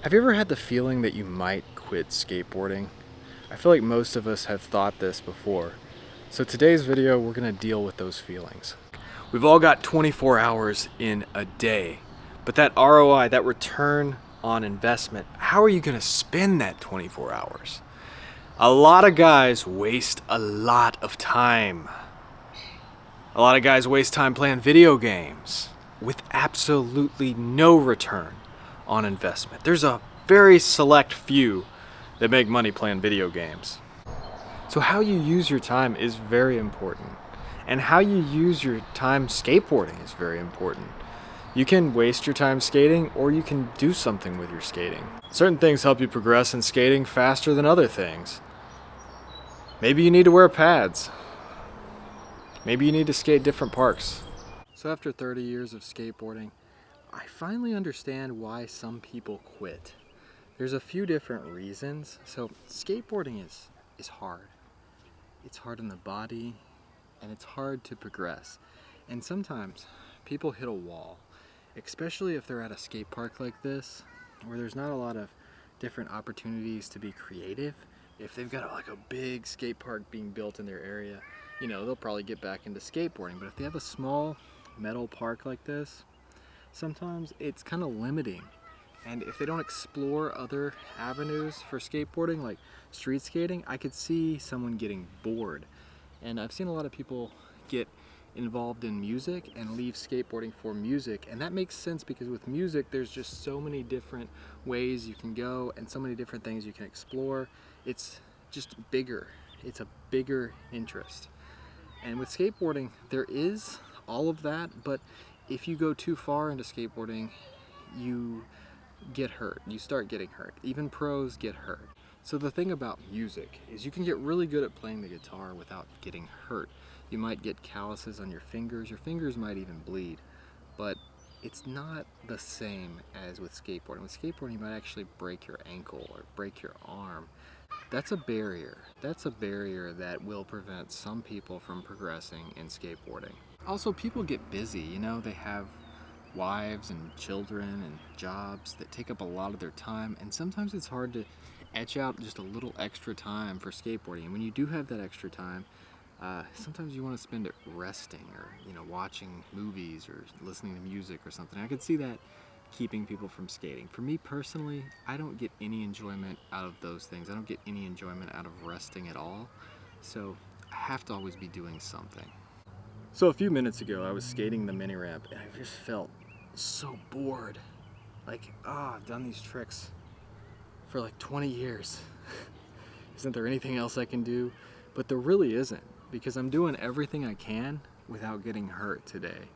Have you ever had the feeling that you might quit skateboarding? I feel like most of us have thought this before. So today's video, we're gonna deal with those feelings. We've all got 24 hours in a day, but that ROI, that return on investment, how are you gonna spend that 24 hours? A lot of guys waste a lot of time. A lot of guys waste time playing video games with absolutely no return on investment. There's a very select few that make money playing video games. So how you use your time is very important. And how you use your time skateboarding is very important. You can waste your time skating, or you can do something with your skating. Certain things help you progress in skating faster than other things. Maybe you need to wear pads. Maybe you need to skate different parks. So after 30 years of skateboarding, I finally understand why some people quit. There's a few different reasons. So skateboarding is hard. It's hard on the body, and it's hard to progress. And sometimes people hit a wall, especially if they're at a skate park like this, where there's not a lot of different opportunities to be creative. If they've got like a big skate park being built in their area, you know, they'll probably get back into skateboarding. But if they have a small metal park like this, sometimes it's kind of limiting. And if they don't explore other avenues for skateboarding, like street skating, I could see someone getting bored. And I've seen a lot of people get involved in music and leave skateboarding for music. And that makes sense because with music, there's just so many different ways you can go and so many different things you can explore. It's just bigger. It's a bigger interest. And with skateboarding, there is all of that, but if you go too far into skateboarding, you get hurt. You start getting hurt. Even pros get hurt. So the thing about music is you can get really good at playing the guitar without getting hurt. You might get calluses on your fingers. Your fingers might even bleed, but it's not the same as with skateboarding. With skateboarding, you might actually break your ankle or break your arm. That's a barrier. That's a barrier that will prevent some people from progressing in skateboarding. Also, people get busy, you know, they have wives and children and jobs that take up a lot of their time, and sometimes it's hard to etch out just a little extra time for skateboarding. And when you do have that extra time, sometimes you want to spend it resting or, you know, watching movies or listening to music or something. I could see that keeping people from skating. For me personally, I don't get any enjoyment out of those things. I don't get any enjoyment out of resting at all. So I have to always be doing something. So a few minutes ago, I was skating the mini ramp and I just felt so bored. Like, I've done these tricks for like 20 years. Isn't there anything else I can do? But there really isn't, because I'm doing everything I can without getting hurt today.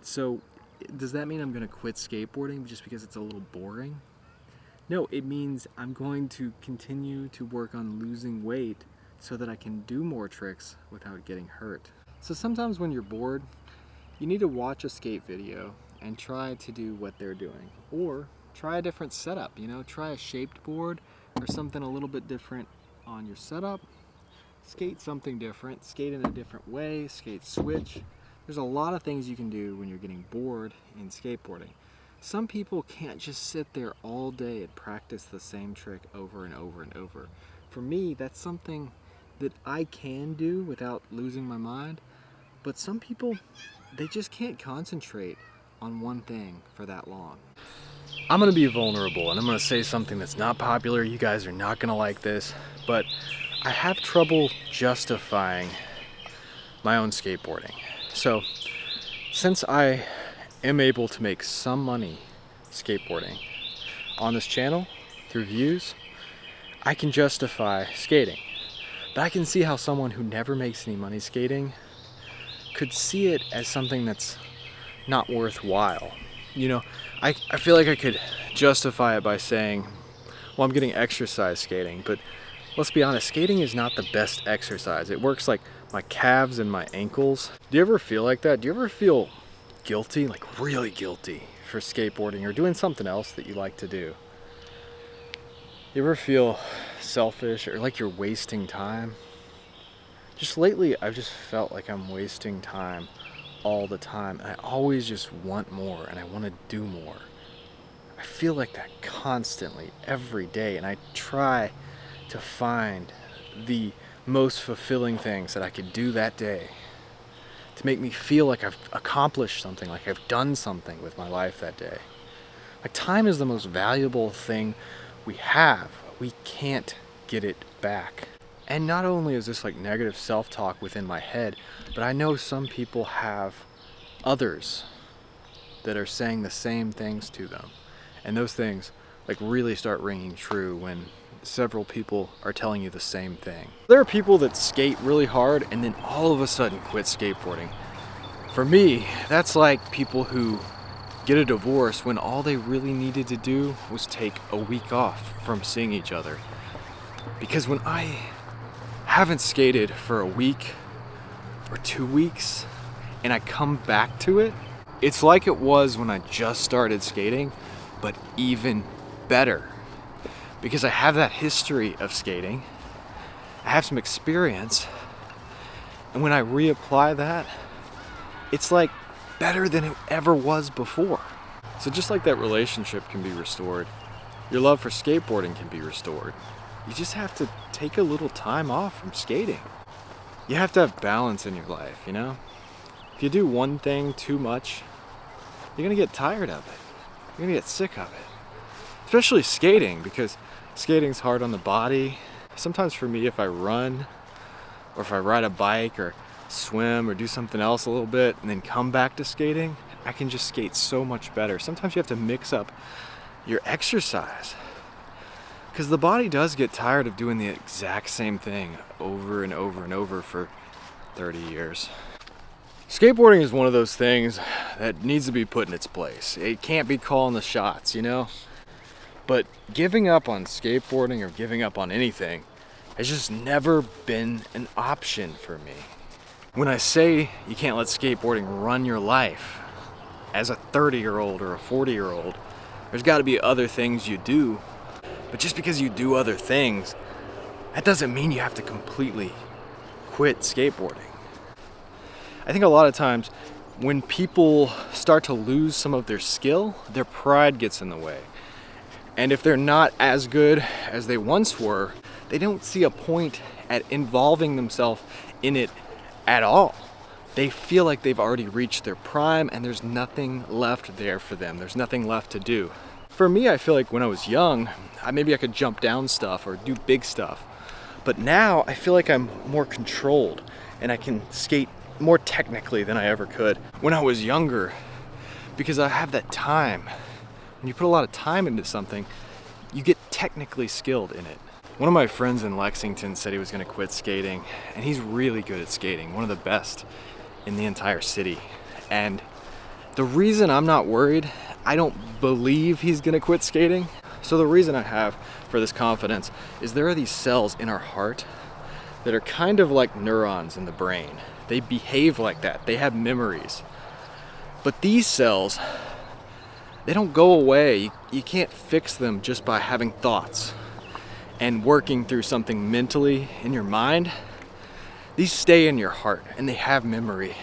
So does that mean I'm gonna quit skateboarding just because it's a little boring? No, it means I'm going to continue to work on losing weight so that I can do more tricks without getting hurt. So sometimes when you're bored, you need to watch a skate video and try to do what they're doing. Or try a different setup, you know, try a shaped board or something a little bit different on your setup. Skate something different, skate in a different way, skate switch. There's a lot of things you can do when you're getting bored in skateboarding. Some people can't just sit there all day and practice the same trick over and over and over. For me, that's something that I can do without losing my mind, but some people, they just can't concentrate on one thing for that long. I'm gonna be vulnerable and I'm gonna say something that's not popular. You guys are not gonna like this, but I have trouble justifying my own skateboarding. So since I am able to make some money skateboarding on this channel through views, I can justify skating. But I can see how someone who never makes any money skating could see it as something that's not worthwhile. You know, I feel like I could justify it by saying, well, I'm getting exercise skating, but let's be honest, skating is not the best exercise. It works like my calves and my ankles. Do you ever feel like that? Do you ever feel guilty, like really guilty for skateboarding or doing something else that you like to do? You ever feel selfish or like you're wasting time? Just lately, I've just felt like I'm wasting time all the time. And I always just want more and I want to do more. I feel like that constantly every day, and I try to find the most fulfilling things that I could do that day to make me feel like I've accomplished something, like I've done something with my life that day. Like, time is the most valuable thing we have. We can't get it back. And not only is this like negative self-talk within my head, but I know some people have others that are saying the same things to them. And those things like really start ringing true when several people are telling you the same thing. There are people that skate really hard and then all of a sudden quit skateboarding. For me, that's like people who get a divorce when all they really needed to do was take a week off from seeing each other. Because when I haven't skated for a week or 2 weeks and I come back to it, it's like it was when I just started skating, but even better. Because I have that history of skating, I have some experience, and when I reapply that, it's like better than it ever was before. So just like that relationship can be restored, your love for skateboarding can be restored. You just have to take a little time off from skating. You have to have balance in your life, you know? If you do one thing too much, you're gonna get tired of it. You're gonna get sick of it. Especially skating, because skating's hard on the body. Sometimes for me, if I run, or if I ride a bike, or swim, or do something else a little bit, and then come back to skating, I can just skate so much better. Sometimes you have to mix up your exercise, because the body does get tired of doing the exact same thing over and over and over for 30 years. Skateboarding is one of those things that needs to be put in its place. It can't be calling the shots, you know? But giving up on skateboarding or giving up on anything has just never been an option for me. When I say you can't let skateboarding run your life, as a 30-year-old or a 40-year-old, there's got to be other things you do. But just because you do other things, that doesn't mean you have to completely quit skateboarding. I think a lot of times when people start to lose some of their skill, their pride gets in the way. And if they're not as good as they once were, they don't see a point at involving themselves in it at all. They feel like they've already reached their prime and there's nothing left there for them. There's nothing left to do. For me, I feel like when I was young, maybe I could jump down stuff or do big stuff. But now I feel like I'm more controlled and I can skate more technically than I ever could when I was younger, because I have that time. When you put a lot of time into something, you get technically skilled in it. One of my friends in Lexington said he was going to quit skating, and he's really good at skating, one of the best in the entire city. And the reason I'm not worried, I don't believe he's going to quit skating. So the reason I have for this confidence is there are these cells in our heart that are kind of like neurons in the brain. They behave like that. They have memories. But these cells, they don't go away. You can't fix them just by having thoughts and working through something mentally in your mind. These stay in your heart and they have memory.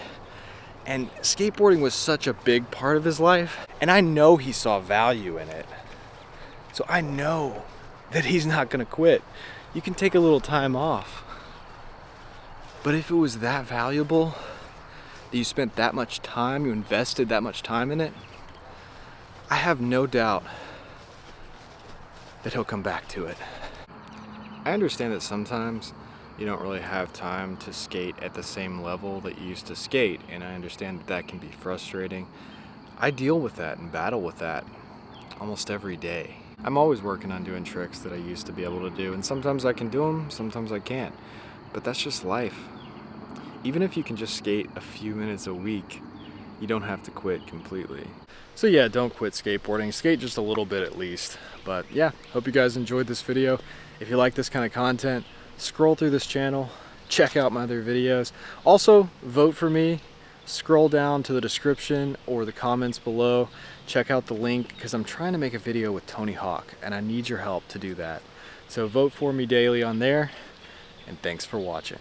And skateboarding was such a big part of his life, and I know he saw value in it. So I know that he's not gonna quit. You can take a little time off. But if it was that valuable, that you spent that much time, you invested that much time in it, I have no doubt that he'll come back to it. I understand that sometimes you don't really have time to skate at the same level that you used to skate, and I understand that that can be frustrating. I deal with that and battle with that almost every day. I'm always working on doing tricks that I used to be able to do, and sometimes I can do them, sometimes I can't. But that's just life. Even if you can just skate a few minutes a week, you don't have to quit completely. So yeah, don't quit skateboarding. Skate just a little bit at least. But yeah, hope you guys enjoyed this video. If you like this kind of content, scroll through this channel, check out my other videos. Also, vote for me. Scroll down to the description or the comments below. Check out the link, because I'm trying to make a video with Tony Hawk, and I need your help to do that. So vote for me daily on there, and thanks for watching.